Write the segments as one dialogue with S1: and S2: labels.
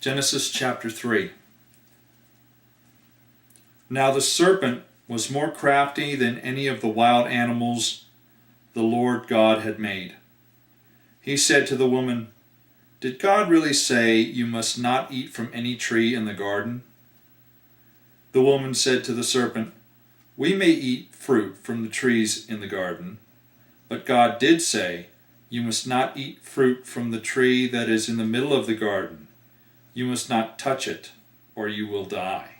S1: Genesis chapter 3. Now the serpent was more crafty than any of the wild animals the Lord God had made. He said to the woman, "Did God really say you must not eat from any tree in the garden?" The woman said to the serpent, "We may eat fruit from the trees in the garden, but God did say, you must not eat fruit from the tree that is in the middle of the garden. You must not touch it, or you will die."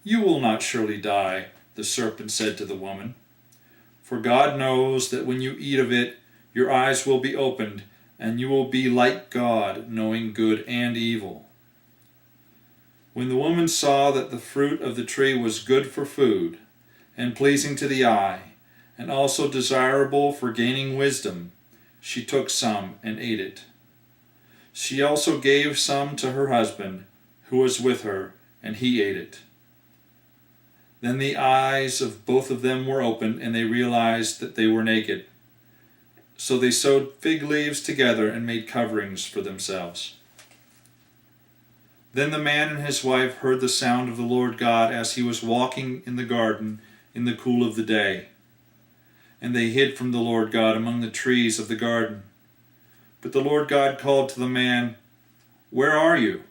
S1: "You will not surely die," the serpent said to the woman, "for God knows that when you eat of it, your eyes will be opened, and you will be like God, knowing good and evil." When the woman saw that the fruit of the tree was good for food, and pleasing to the eye, and also desirable for gaining wisdom, she took some and ate it. She also gave some to her husband, who was with her, and he ate it. Then the eyes of both of them were opened, and they realized that they were naked. So they sewed fig leaves together and made coverings for themselves. Then the man and his wife heard the sound of the Lord God as he was walking in the garden in the cool of the day. And they hid from the Lord God among the trees of the garden. But the Lord God called to the man, "Where are you?"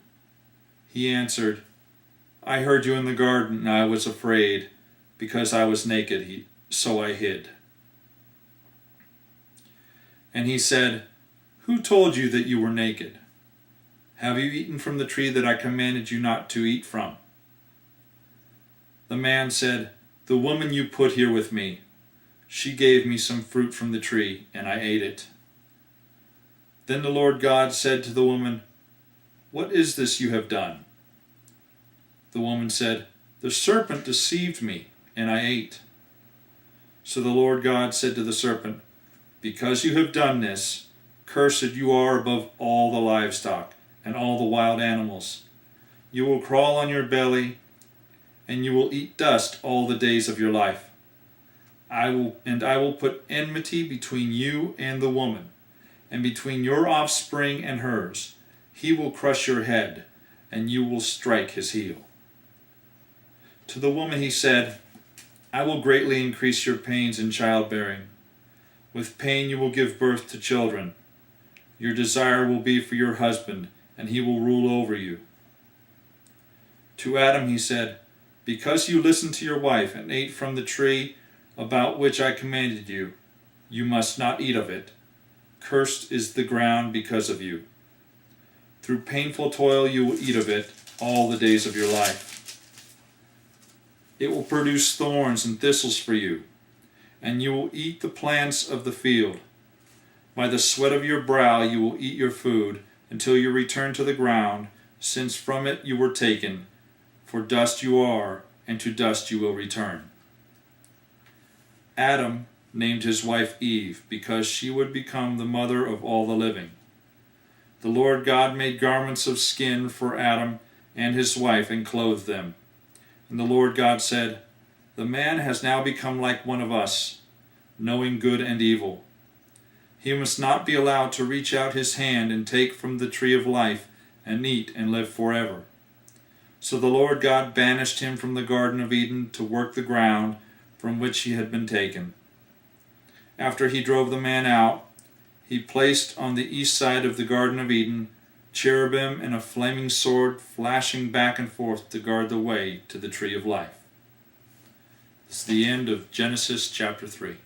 S1: He answered, "I heard you in the garden, and I was afraid, because I was naked, so I hid." And he said, "Who told you that you were naked? Have you eaten from the tree that I commanded you not to eat from?" The man said, "The woman you put here with me, she gave me some fruit from the tree, and I ate it." Then the Lord God said to the woman, "What is this you have done?" The woman said, "The serpent deceived me, and I ate." So the Lord God said to the serpent, "Because you have done this, cursed you are above all the livestock and all the wild animals. You will crawl on your belly, and you will eat dust all the days of your life. I will put enmity between you and the woman, and between your offspring and hers. He will crush your head, and you will strike his heel." To the woman he said, "I will greatly increase your pains in childbearing. With pain you will give birth to children. Your desire will be for your husband, and he will rule over you." To Adam he said, "Because you listened to your wife and ate from the tree about which I commanded you, you must not eat of it. Cursed is the ground because of you. Through painful toil you will eat of it all the days of your life. It will produce thorns and thistles for you, and you will eat the plants of the field. By the sweat of your brow you will eat your food until you return to the ground, since from it you were taken. For dust you are, and to dust you will return." Adam named his wife Eve, because she would become the mother of all the living. The Lord God made garments of skin for Adam and his wife and clothed them. And the Lord God said, "The man has now become like one of us, knowing good and evil. He must not be allowed to reach out his hand and take from the tree of life and eat and live forever." So the Lord God banished him from the Garden of Eden to work the ground from which he had been taken. After he drove the man out, he placed on the east side of the Garden of Eden cherubim and a flaming sword flashing back and forth to guard the way to the tree of life. This is the end of Genesis chapter 3.